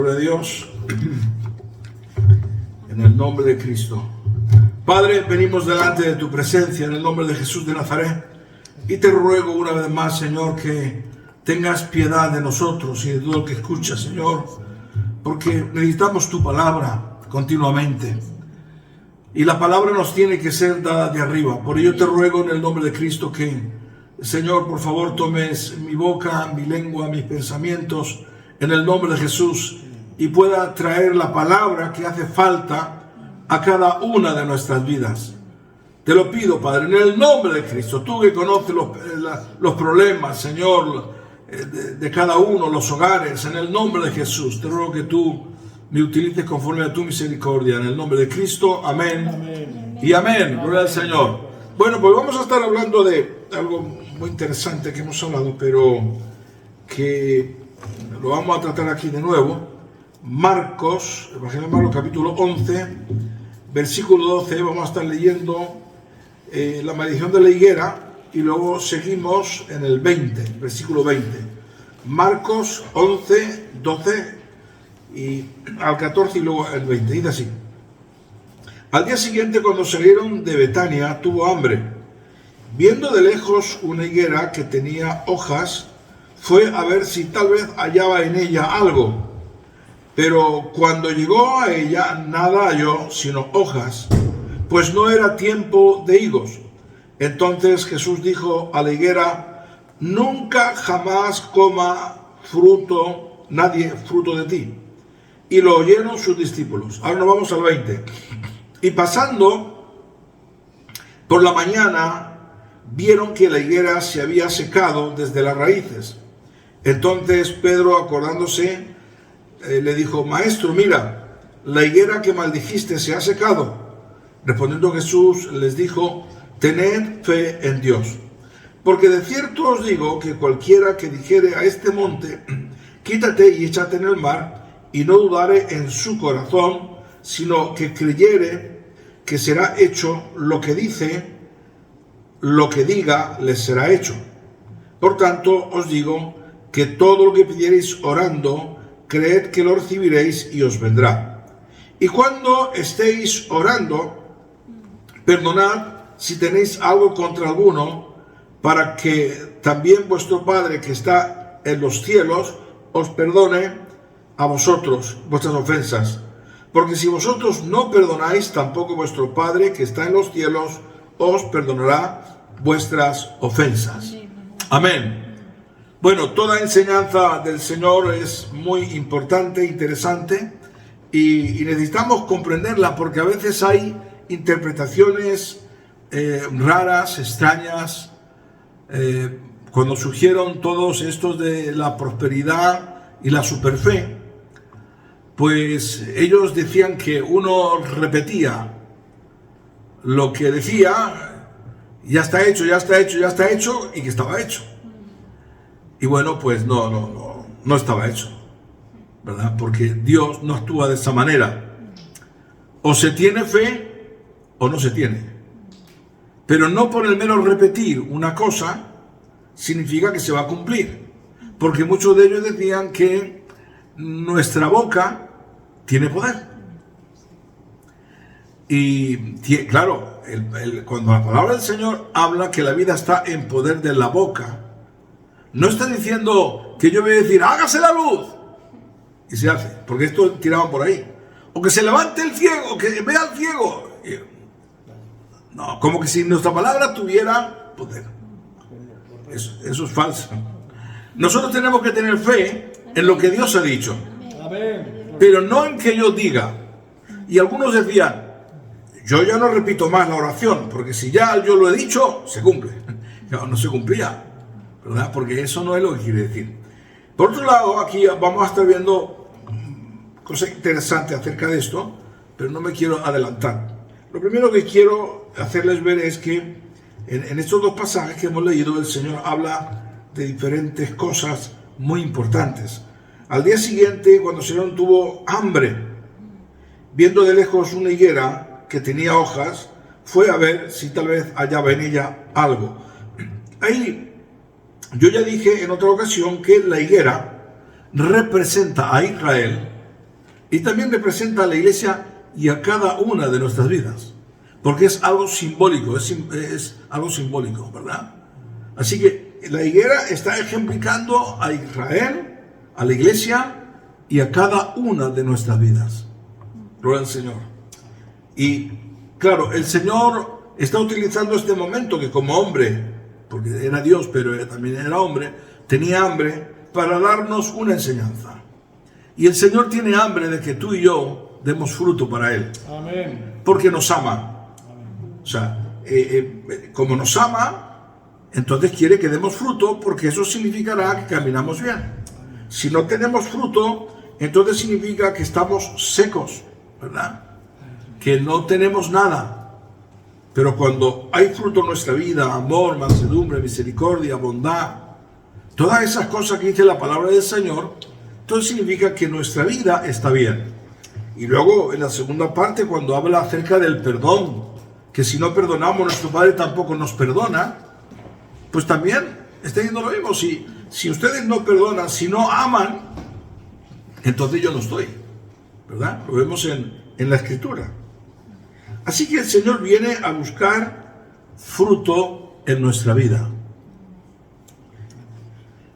De Dios, en el nombre de Cristo. Padre, venimos delante de tu presencia en el nombre de Jesús de Nazaret y te ruego una vez más, Señor, que tengas piedad de nosotros y de todo el que escucha, Señor, porque necesitamos tu palabra continuamente y la palabra nos tiene que ser dada de arriba. Por ello te ruego en el nombre de Cristo que, Señor, por favor tomes mi boca, mi lengua, mis pensamientos en el nombre de Jesús y pueda traer la palabra que hace falta a cada una de nuestras vidas. Te lo pido, Padre, en el nombre de Cristo, tú que conoces los problemas, Señor, de cada uno, los hogares, en el nombre de Jesús, te ruego que tú me utilices conforme a tu misericordia, en el nombre de Cristo, amén, amén. Y amén, gloria al Señor. Bueno, pues vamos a estar hablando de algo muy interesante que hemos hablado, pero que lo vamos a tratar aquí de nuevo. Marcos, Evangelio de Marcos, capítulo 11, versículo 12, vamos a estar leyendo la maldición de la higuera y luego seguimos en el 20, versículo 20. Marcos 11, 12 y al 14 y luego el 20, dice así. Al día siguiente, cuando salieron de Betania, tuvo hambre. Viendo de lejos una higuera que tenía hojas, fue a ver si tal vez hallaba en ella algo. Pero cuando llegó a ella, nada halló sino hojas, pues no era tiempo de higos. Entonces Jesús dijo a la higuera: nunca jamás coma fruto nadie fruto de ti. Y lo oyeron sus discípulos. Ahora nos vamos al 20. Y pasando por la mañana, vieron que la higuera se había secado desde las raíces. Entonces Pedro, acordándose, le dijo: Maestro, mira, la higuera que maldijiste se ha secado. Respondiendo Jesús les dijo: tened fe en Dios. Porque de cierto os digo que cualquiera que dijere a este monte: quítate y échate en el mar, y no dudare en su corazón, sino que creyere que será hecho lo que dice, lo que diga les será hecho. Por tanto os digo que todo lo que pidiereis orando, creed que lo recibiréis y os vendrá. Y cuando estéis orando, perdonad si tenéis algo contra alguno, para que también vuestro Padre que está en los cielos os perdone a vosotros vuestras ofensas. Porque si vosotros no perdonáis, tampoco vuestro Padre que está en los cielos os perdonará vuestras ofensas. Amén. Bueno, toda enseñanza del Señor es muy importante, interesante, y necesitamos comprenderla porque a veces hay interpretaciones raras, extrañas. Cuando surgieron todos estos de la prosperidad y la superfe, pues ellos decían que uno repetía lo que decía, ya está hecho, ya está hecho, ya está hecho, y que estaba hecho. Y bueno, pues no estaba hecho, ¿verdad? Porque Dios no actúa de esa manera. O se tiene fe o no se tiene. Pero no por el mero repetir una cosa significa que se va a cumplir. Porque muchos de ellos decían que nuestra boca tiene poder. Y claro, cuando la palabra del Señor habla que la vida está en poder de la boca, no está diciendo que yo voy a decir hágase la luz y se hace, porque esto tiraban por ahí, o que se levante el ciego, que vea al ciego. No, como que si nuestra palabra tuviera poder. Eso es falso. Nosotros tenemos que tener fe en lo que Dios ha dicho, pero no en que yo diga. Y algunos decían: yo ya no repito más la oración, porque si ya yo lo he dicho, se cumple. No se cumplía, ¿verdad? Porque eso no es lo que quiere decir. Por otro lado, aquí vamos a estar viendo cosas interesantes acerca de esto, pero no me quiero adelantar. Lo primero que quiero hacerles ver es que en estos dos pasajes que hemos leído, el Señor habla de diferentes cosas muy importantes. Al día siguiente, cuando el Señor tuvo hambre, viendo de lejos una higuera que tenía hojas, fue a ver si tal vez hallaba en ella algo. Ahí, yo ya dije en otra ocasión que la higuera representa a Israel Y también representa a la iglesia y a cada una de nuestras vidas, porque es algo simbólico, es algo simbólico, ¿verdad? Así que la higuera está ejemplificando a Israel, a la iglesia y a cada una de nuestras vidas. Gloria al Señor. Y claro, el Señor está utilizando este momento que como hombre, porque era Dios pero también era hombre, tenía hambre para darnos una enseñanza. Y el Señor tiene hambre de que tú y yo demos fruto para Él. Amén. Porque nos ama. O sea, como nos ama, entonces quiere que demos fruto, porque eso significará que caminamos bien. Si no tenemos fruto, entonces significa que estamos secos, ¿verdad? Que no tenemos nada. Pero cuando hay fruto en nuestra vida, amor, mansedumbre, misericordia, bondad, todas esas cosas que dice la palabra del Señor, entonces significa que nuestra vida está bien. Y luego en la segunda parte, cuando habla acerca del perdón, que si no perdonamos, nuestro Padre tampoco nos perdona, pues también está diciendo lo mismo. Si ustedes no perdonan, si no aman, entonces yo no estoy, ¿verdad? Lo vemos en la Escritura. Así que el Señor viene a buscar fruto en nuestra vida.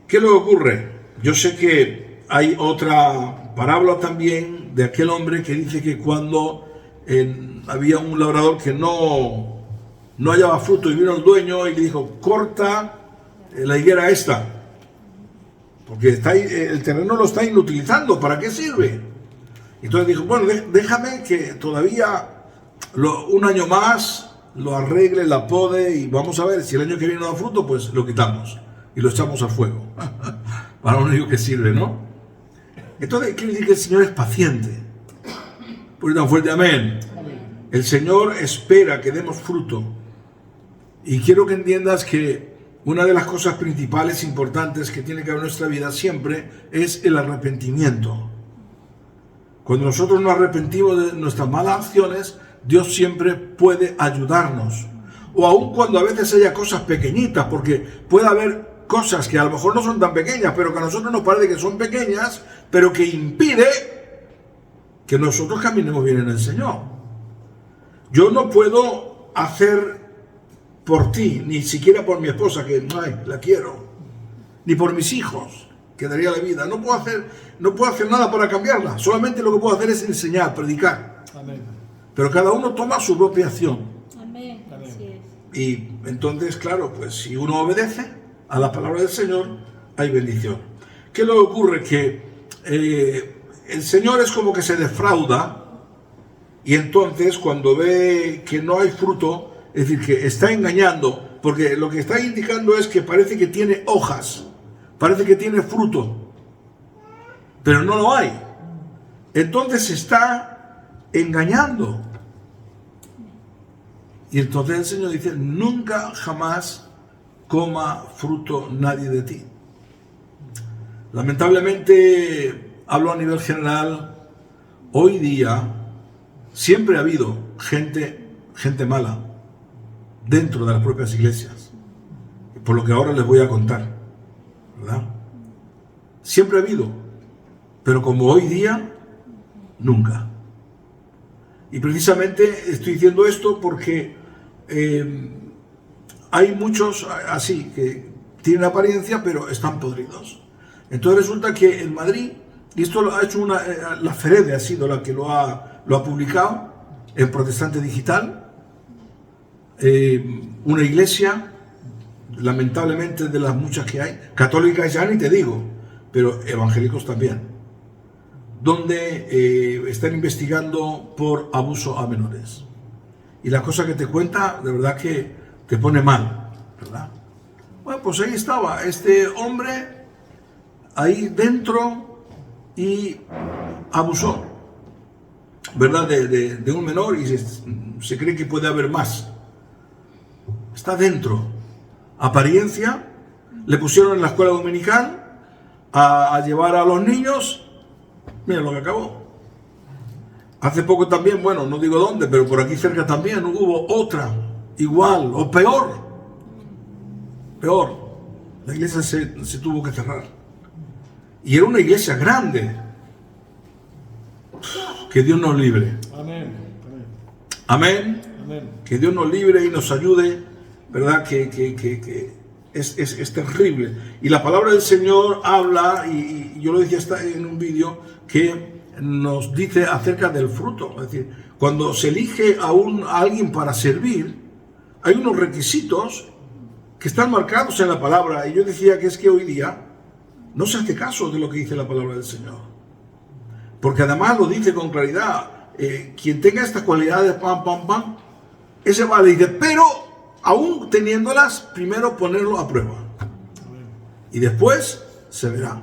¿Qué le ocurre? Yo sé que hay otra parábola también de aquel hombre que dice que cuando había un labrador que no hallaba fruto y vino el dueño y le dijo, corta la higuera esta, porque el terreno lo está inutilizando, ¿para qué sirve? Entonces dijo, bueno, déjame que todavía un año más lo arregle, la pode y vamos a ver, si el año que viene no da fruto, pues lo quitamos y lo echamos al fuego. Para lo único que sirve, ¿no? Entonces quiere decir que el Señor es paciente. Por tan fuerte, amén. El Señor espera que demos fruto. Y quiero que entiendas que una de las cosas principales, importantes que tiene que haber en nuestra vida siempre es el arrepentimiento. Cuando nosotros nos arrepentimos de nuestras malas acciones, Dios siempre puede ayudarnos. O aun cuando a veces haya cosas pequeñitas, porque puede haber cosas que a lo mejor no son tan pequeñas, pero que a nosotros nos parece que son pequeñas, pero que impide que nosotros caminemos bien en el Señor. Yo no puedo hacer por ti, ni siquiera por mi esposa, que la quiero, ni por mis hijos, que daría la vida. No puedo hacer nada para cambiarla. Solamente lo que puedo hacer es enseñar, predicar. Amén. Pero cada uno toma su propia acción. Amén. Así es. Y entonces, claro, pues si uno obedece a la palabra del Señor, hay bendición. ¿Qué le ocurre? Que el Señor es como que se defrauda, y entonces cuando ve que no hay fruto, es decir, que está engañando, porque lo que está indicando es que parece que tiene hojas, parece que tiene fruto, pero no lo hay. Entonces está engañando. Y entonces el Señor dice, nunca jamás coma fruto nadie de ti. Lamentablemente, hablo a nivel general, hoy día siempre ha habido gente mala dentro de las propias iglesias, por lo que ahora les voy a contar, ¿verdad? Siempre ha habido, pero como hoy día, nunca. Y precisamente estoy diciendo esto porque hay muchos así que tienen apariencia pero están podridos. Entonces resulta que en Madrid, y esto lo ha hecho la Ferede ha sido la que lo ha publicado en Protestante Digital, una iglesia, lamentablemente de las muchas que hay, católicas ya ni te digo, pero evangélicos también, donde están investigando por abuso a menores. Y la cosa que te cuenta, de verdad que te pone mal, ¿verdad? Bueno, pues ahí estaba este hombre, ahí dentro, y abusó, ¿verdad? De un menor, y se cree que puede haber más. Está dentro. Apariencia, le pusieron en la escuela dominical a llevar a los niños. Mira lo que acabó. Hace poco también, bueno, no digo dónde, pero por aquí cerca también hubo otra, igual o peor. Peor. La iglesia se tuvo que cerrar. Y era una iglesia grande. Que Dios nos libre. Amén. Amén. Amén. Que Dios nos libre y nos ayude, ¿verdad? Que es terrible. Y la palabra del Señor habla, y yo lo decía hasta en un vídeo, que nos dice acerca del fruto. Es decir, cuando se elige a alguien para servir, hay unos requisitos que están marcados en la palabra. Y yo decía que es que hoy día no se hace caso de lo que dice la palabra del Señor. Porque además lo dice con claridad. Quien tenga estas cualidades, ese vale. Dice, pero aún teniéndolas, primero ponerlo a prueba. Y después se verá.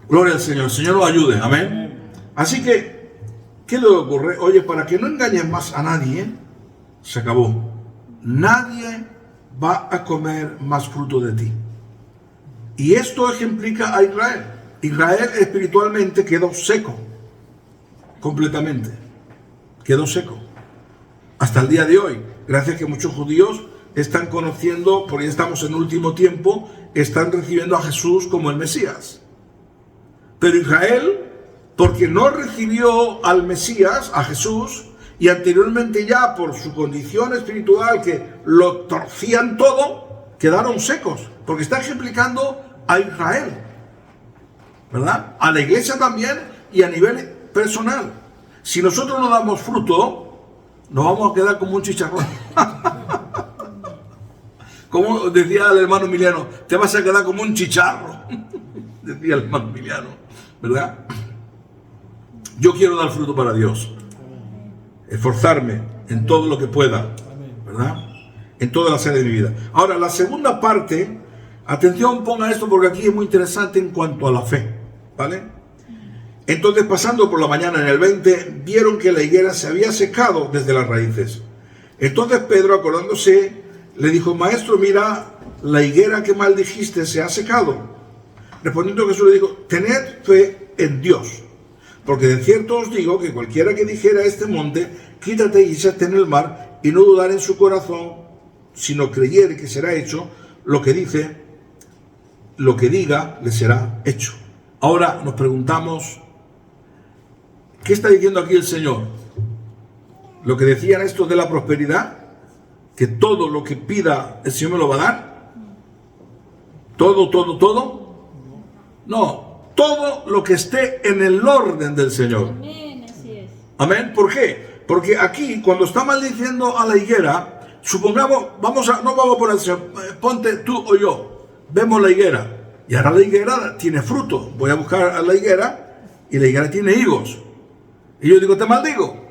Gloria al Señor. El Señor lo ayude. Amén. Así que, ¿qué le ocurre? Oye, para que no engañes más a nadie, se acabó. Nadie va a comer más fruto de ti. Y esto ejemplifica a Israel. Israel espiritualmente quedó seco. Completamente. Quedó seco. Hasta el día de hoy. Gracias a que muchos judíos están conociendo, porque ya estamos en último tiempo, están recibiendo a Jesús como el Mesías. Pero Israel, porque no recibió al Mesías, a Jesús, y anteriormente ya por su condición espiritual que lo torcían todo, quedaron secos. Porque está ejemplificando a Israel, ¿verdad? A la iglesia también y a nivel personal. Si nosotros no damos fruto, nos vamos a quedar como un chicharrón. Como decía el hermano Emiliano, te vas a quedar como un chicharro. Decía el hermano Emiliano, ¿verdad? Yo quiero dar fruto para Dios. Esforzarme en todo lo que pueda, ¿verdad? En todas las áreas de mi vida. Ahora, la segunda parte, atención, ponga esto porque aquí es muy interesante en cuanto a la fe, ¿vale? Entonces, pasando por la mañana en el 20, vieron que la higuera se había secado desde las raíces. Entonces Pedro, acordándose, le dijo, maestro, mira, la higuera que maldijiste se ha secado. Respondiendo Jesús le dijo, tened fe en Dios, porque de cierto os digo que cualquiera que dijera a este monte, quítate y échate en el mar, y no dudar en su corazón, sino creyere que será hecho lo que dice, lo que diga le será hecho. Ahora nos preguntamos, ¿qué está diciendo aquí el Señor? Lo que decían estos de la prosperidad, que todo lo que pida el Señor me lo va a dar. Todo. No, todo lo que esté en el orden del Señor. Amén, así es. Amén. ¿Por qué? Porque aquí, cuando está maldiciendo a la higuera, supongamos, no vamos a poner, ponte tú o yo, vemos la higuera, y ahora la higuera tiene fruto. Voy a buscar a la higuera, y la higuera tiene higos. Y yo digo, te maldigo.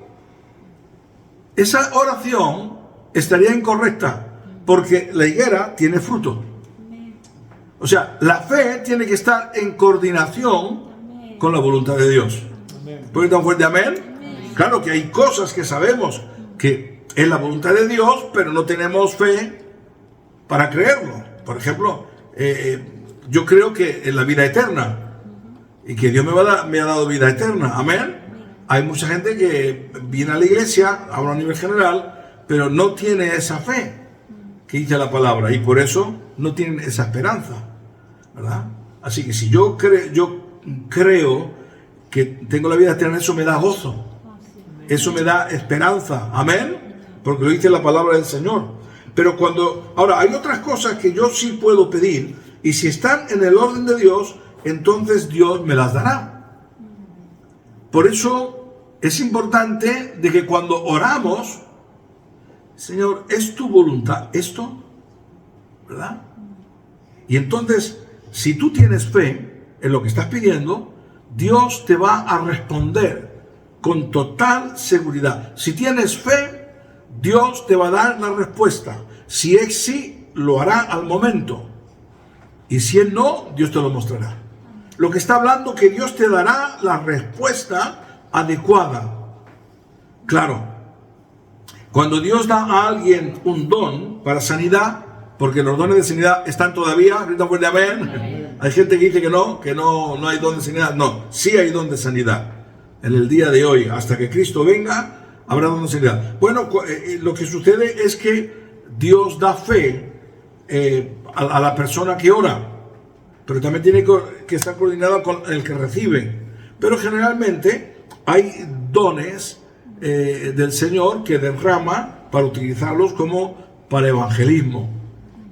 Esa oración estaría incorrecta, porque la higuera tiene fruto. O sea, la fe tiene que estar en coordinación con la voluntad de Dios. ¿Puede tan fuerte amén? Claro que hay cosas que sabemos que es la voluntad de Dios, pero no tenemos fe para creerlo. Por ejemplo, yo creo que en la vida eterna, y que Dios me ha dado vida eterna. Amén. Hay mucha gente que viene a la iglesia, habla a nivel general, pero no tiene esa fe que dice la palabra, y por eso no tienen esa esperanza, ¿verdad? Así que si yo creo que tengo la vida eterna, eso me da gozo, eso me da esperanza, amén, porque lo dice la palabra del Señor. Pero ahora hay otras cosas que yo sí puedo pedir, y si están en el orden de Dios, entonces Dios me las dará. Por eso es importante de que cuando oramos, Señor, ¿es tu voluntad esto? ¿Verdad? Y entonces, si tú tienes fe en lo que estás pidiendo, Dios te va a responder con total seguridad. Si tienes fe, Dios te va a dar la respuesta. Si es sí, lo hará al momento. Y si es no, Dios te lo mostrará. Lo que está hablando que Dios te dará la respuesta adecuada. Claro, cuando Dios da a alguien un don para sanidad, porque los dones de sanidad están todavía, grita fuerte amén. Hay gente que dice que no hay don de sanidad. No, sí hay don de sanidad. En el día de hoy, hasta que Cristo venga, habrá don de sanidad. Bueno, lo que sucede es que Dios da fe a la persona que ora, pero también tiene que estar coordinada con el que recibe. Pero generalmente hay dones del Señor que derrama para utilizarlos como para evangelismo.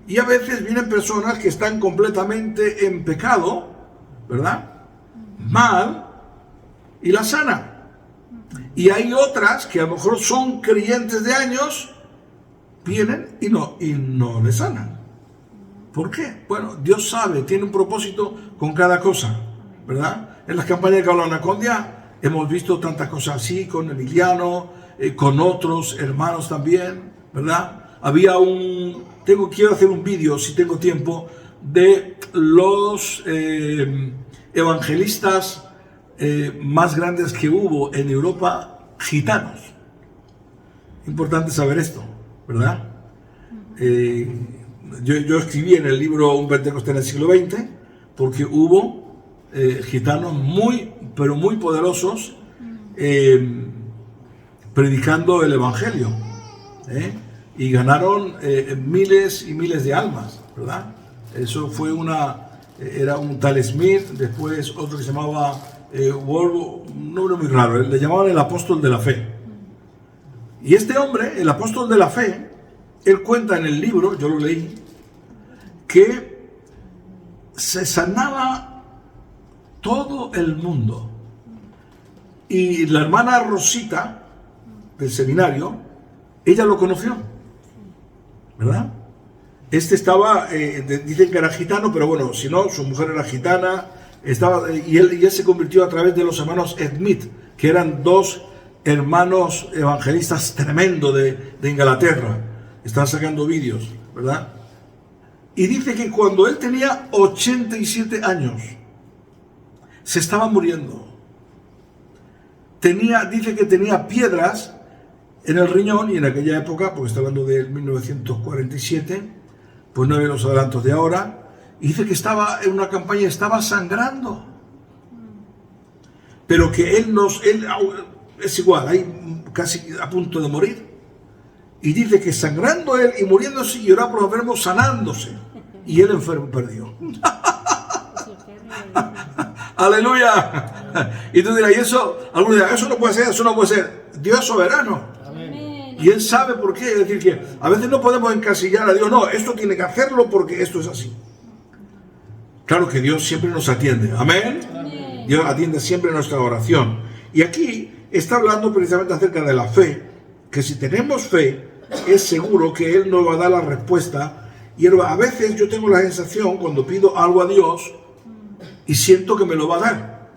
Y a veces vienen personas que están completamente en pecado, ¿verdad? Mal, y la sana. Y hay otras que a lo mejor son creyentes de años, vienen y no le sanan. ¿Por qué? Bueno, Dios sabe, tiene un propósito con cada cosa, ¿verdad? En las campañas de Cabalanacondia hemos visto tantas cosas así, con Emiliano, con otros hermanos también, ¿verdad? Había quiero hacer un vídeo, si tengo tiempo, de los evangelistas más grandes que hubo en Europa, gitanos. Importante saber esto, ¿verdad? Yo escribí en el libro Un Pentecostés en el siglo XX, porque hubo gitanos pero muy poderosos predicando el evangelio, y ganaron miles y miles de almas, ¿verdad? Eso fue era un tal Smith, después otro que se llamaba un nombre muy raro, le llamaban el apóstol de la fe. Y este hombre, el apóstol de la fe, él cuenta en el libro, yo lo leí, que se sanaba todo el mundo. Y la hermana Rosita del seminario, ella lo conoció, ¿verdad? Dicen que era gitano, pero bueno, si no, su mujer era gitana, y él se convirtió a través de los hermanos Smith, que eran dos hermanos evangelistas tremendos de Inglaterra. Están sacando vídeos, ¿verdad? Y dice que cuando él tenía 87 años, se estaba muriendo. Dice que tenía piedras en el riñón, y en aquella época, porque está hablando de 1947, pues no había los adelantos de ahora, y dice que estaba en una campaña, estaba sangrando. Pero que él es igual, ahí casi a punto de morir. Y dice que sangrando él y muriéndose, y oraba por los enfermos, sanándose. Y él enfermo perdió. ¡Aleluya! Y tú dirás, ¿y eso? Algunos dirán, eso no puede ser. Dios es soberano. Amén. Y Él sabe por qué. Es decir, que a veces no podemos encasillar a Dios. No, esto tiene que hacerlo porque esto es así. Claro que Dios siempre nos atiende. Amén. Amén. Dios atiende siempre nuestra oración. Y aquí está hablando precisamente acerca de la fe. Que si tenemos fe, es seguro que Él nos va a dar la respuesta. Y a veces yo tengo la sensación, cuando pido algo a Dios, y siento que me lo va a dar.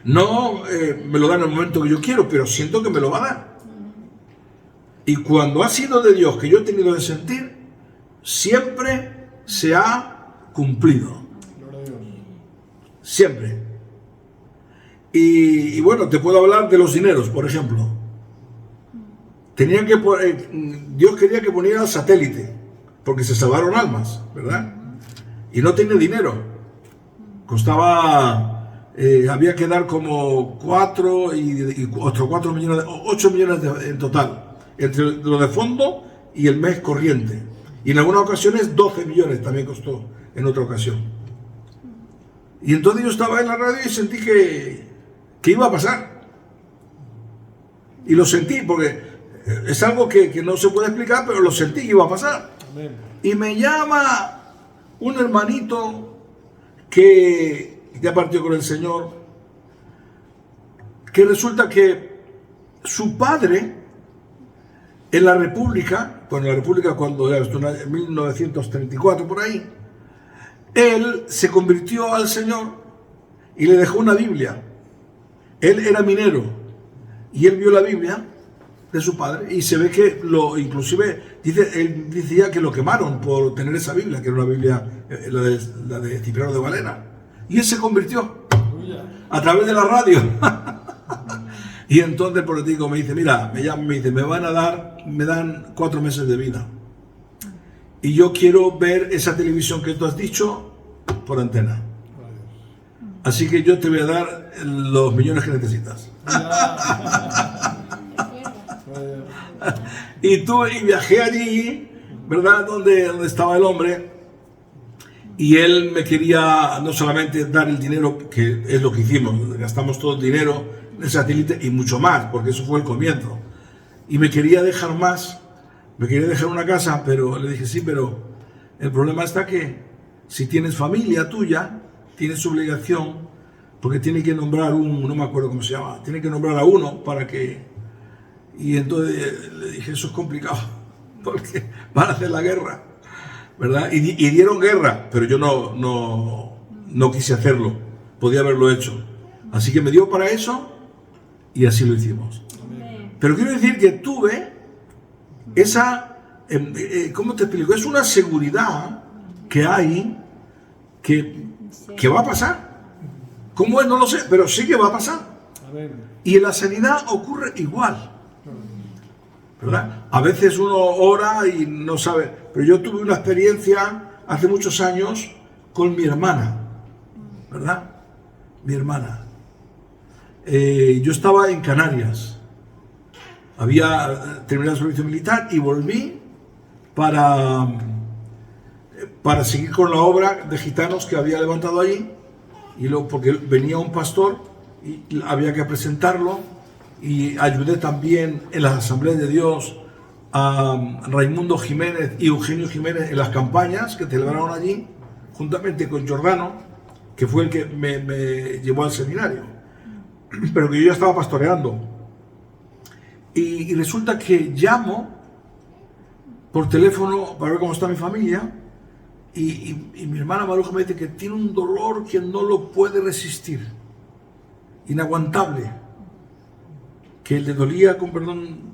No me lo da en el momento que yo quiero, pero siento que me lo va a dar. Y cuando ha sido de Dios que yo he tenido que sentir, siempre se ha cumplido. Siempre. Y bueno, te puedo hablar de los dineros, por ejemplo. Dios quería que poniera satélite, porque se salvaron almas, ¿verdad? Y no tenía dinero. Costaba, había que dar como 4 y otros 4 millones, 8 millones en total, entre lo de fondo y el mes corriente. Y en algunas ocasiones 12 millones también costó en otra ocasión. Y entonces yo estaba en la radio y sentí que iba a pasar. Y lo sentí, porque es algo que no se puede explicar, pero lo sentí que iba a pasar. Amén. Y me llama un hermanito que ya partió con el Señor, que resulta que su padre en la República, cuando ya estuvo en 1934 por ahí, él se convirtió al Señor y le dejó una Biblia. Él era minero y él vio la Biblia de su padre y se ve que inclusive él decía que lo quemaron por tener esa Biblia, que era una Biblia, la de Cipriano de Valera, y él se convirtió a través de la radio. Y entonces por el político me dice, mira, me dice, me dan 4 meses de vida y yo quiero ver esa televisión que tú has dicho por antena, así que yo te voy a dar los millones que necesitas. Y viajé allí, ¿verdad? Donde estaba el hombre. Y él me quería no solamente dar el dinero, que es lo que hicimos, gastamos todo el dinero en el satélite y mucho más, porque eso fue el comienzo. Y me quería dejar más, me quería dejar una casa, pero le dije, sí, pero el problema está que si tienes familia tuya, tienes obligación, porque tiene que nombrar no me acuerdo cómo se llama, tiene que nombrar a uno para que... Y entonces le dije, eso es complicado, porque van a hacer la guerra, ¿verdad? Y dieron guerra, pero yo no quise hacerlo, podía haberlo hecho. Así que me dio para eso y así lo hicimos. Pero quiero decir que tuve esa, ¿cómo te explico? Es una seguridad que hay que va a pasar. ¿Cómo es? No lo sé, pero sí que va a pasar. Y en la sanidad ocurre igual, ¿verdad? A veces uno ora y no sabe, pero yo tuve una experiencia hace muchos años con mi hermana, ¿verdad? Mi hermana. Yo estaba en Canarias. Había terminado el servicio militar y volví para seguir con la obra de gitanos que había levantado allí, porque venía un pastor y había que presentarlo, y ayudé también en las asambleas de Dios a Raimundo Jiménez y Eugenio Jiménez en las campañas que celebraron allí, juntamente con Giordano, que fue el que me llevó al seminario, pero que yo ya estaba pastoreando. Y resulta que llamo por teléfono para ver cómo está mi familia, y mi hermana Maruja me dice que tiene un dolor que no lo puede resistir, inaguantable, que le dolía, con perdón,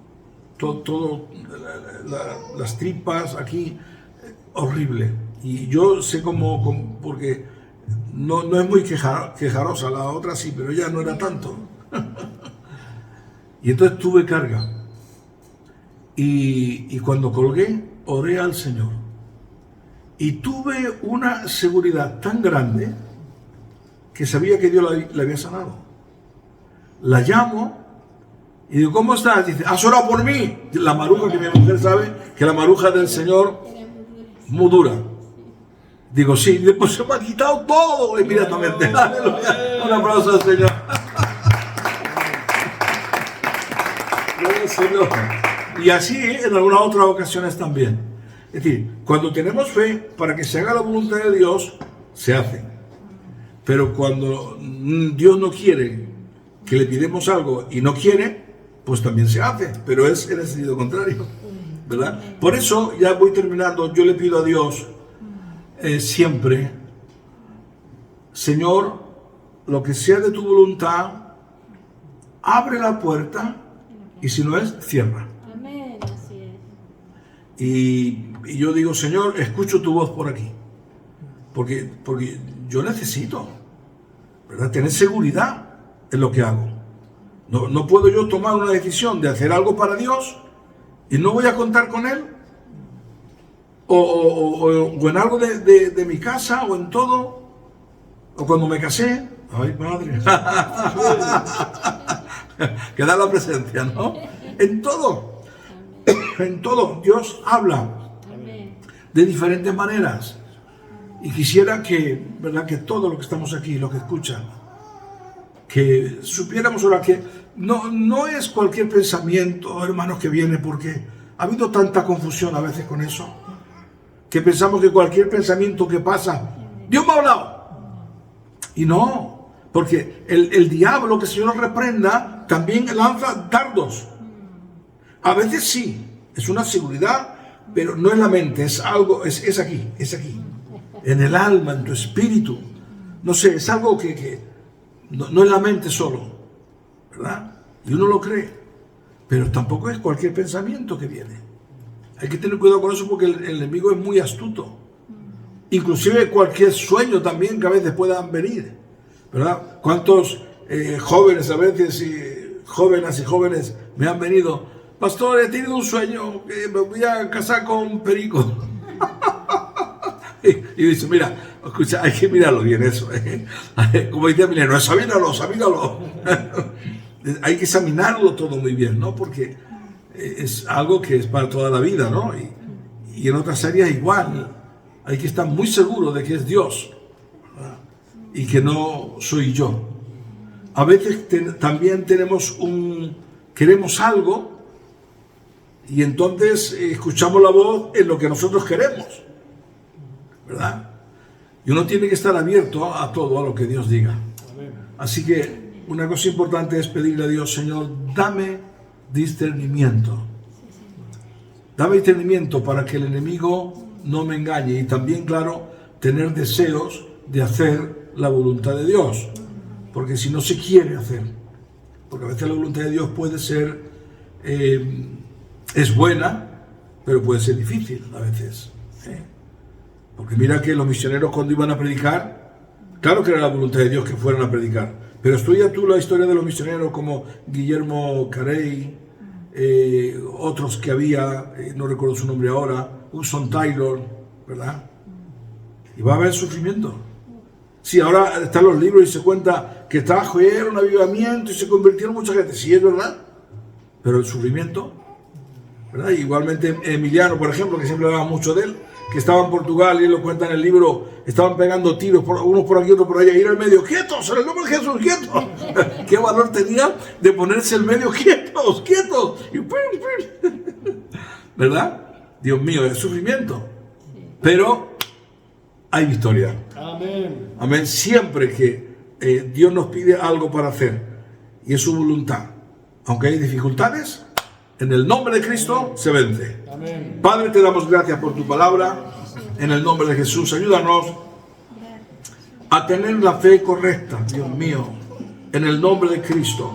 todo las tripas aquí, horrible. Y yo sé cómo, porque no es muy quejarosa, la otra sí, pero ella no era tanto. Y entonces tuve carga. Y cuando colgué, oré al Señor. Y tuve una seguridad tan grande que sabía que Dios la había sanado. La llamo y digo, ¿cómo estás? Dice, ¿has orado por mí? La maruja, que mi mujer sabe que la maruja del Señor muy dura. Digo, sí. Después se me ha quitado todo inmediatamente. ¡Aleluya! Un aplauso al Señor. Señor. Y así en algunas otras ocasiones también. Es decir, cuando tenemos fe para que se haga la voluntad de Dios, se hace. Pero cuando Dios no quiere que le pidamos algo y no quiere, pues también se hace. Pero es en el sentido contrario, ¿verdad? Por eso, ya voy terminando, yo le pido a Dios siempre, Señor, lo que sea de tu voluntad, abre la puerta. Y si no es, cierra. Amén, así es. Y yo digo, Señor, escucho tu voz por aquí. Porque yo necesito, ¿verdad?, tener seguridad en lo que hago. No puedo yo tomar una decisión de hacer algo para Dios y no voy a contar con Él. O en algo de mi casa, o en todo. O cuando me casé. Ay, madre. Que da la presencia, ¿no? En todo. En todo. Dios habla de diferentes maneras. Y quisiera que, ¿verdad?, que todo lo que estamos aquí, lo que escuchan, que supiéramos ahora que no es cualquier pensamiento, hermanos, que viene, porque ha habido tanta confusión a veces con eso, que pensamos que cualquier pensamiento que pasa, Dios me ha hablado. Y no. Porque el diablo, que el Señor lo reprenda, también lanza dardos. A veces sí, es una seguridad, pero no en la mente, es algo, es aquí, en el alma, en tu espíritu. No sé, es algo que no en la mente solo, ¿verdad? Y uno lo cree, pero tampoco es cualquier pensamiento que viene. Hay que tener cuidado con eso, porque el enemigo es muy astuto. Inclusive cualquier sueño también que a veces puedan venir, ¿verdad? ¿Cuántos jóvenes a veces, jóvenes me han venido? Pastor, he tenido un sueño que me voy a casar con un perico. y dice, mira, escucha, hay que mirarlo bien eso. Como dice Emiliano, examínalo. Hay que examinarlo todo muy bien, ¿no? Porque es algo que es para toda la vida, ¿no? Y en otras áreas igual. hay que estar muy seguro de que es Dios, ¿verdad? Y que no soy yo. A veces también queremos algo y entonces escuchamos la voz en lo que nosotros queremos, ¿verdad? Y uno tiene que estar abierto a todo, a lo que Dios diga. Así que una cosa importante es pedirle a Dios: Señor, dame discernimiento. Dame discernimiento para que el enemigo no me engañe, y también, claro, tener deseos de hacer la voluntad de Dios, porque si no se quiere hacer, porque a veces la voluntad de Dios puede ser, es buena, pero puede ser difícil a veces, porque mira que los misioneros, cuando iban a predicar, claro que era la voluntad de Dios que fueran a predicar, pero estudia tú la historia de los misioneros como Guillermo Carey, otros que había, no recuerdo su nombre ahora, Hudson Taylor, ¿verdad? Y va a haber sufrimiento. Sí, ahora están los libros y se cuenta que trajo un avivamiento y se convirtieron mucha gente. Sí, es verdad, pero el sufrimiento, ¿verdad? Igualmente Emiliano, por ejemplo, que siempre hablaba mucho de él, que estaba en Portugal, y él lo cuenta en el libro, estaban pegando tiros, unos por aquí, otros por allá, y ir al medio, quietos, en el nombre de Jesús, quietos. ¿Qué valor tenía de ponerse el medio, quietos, quietos? Y ¿verdad? Dios mío, es sufrimiento. Pero hay victoria. Amén. Amén. Siempre que Dios nos pide algo para hacer, y es su voluntad, aunque hay dificultades, en el nombre de Cristo se vence. Amén. Padre, te damos gracias por tu palabra. En el nombre de Jesús, ayúdanos a tener la fe correcta, Dios mío, en el nombre de Cristo.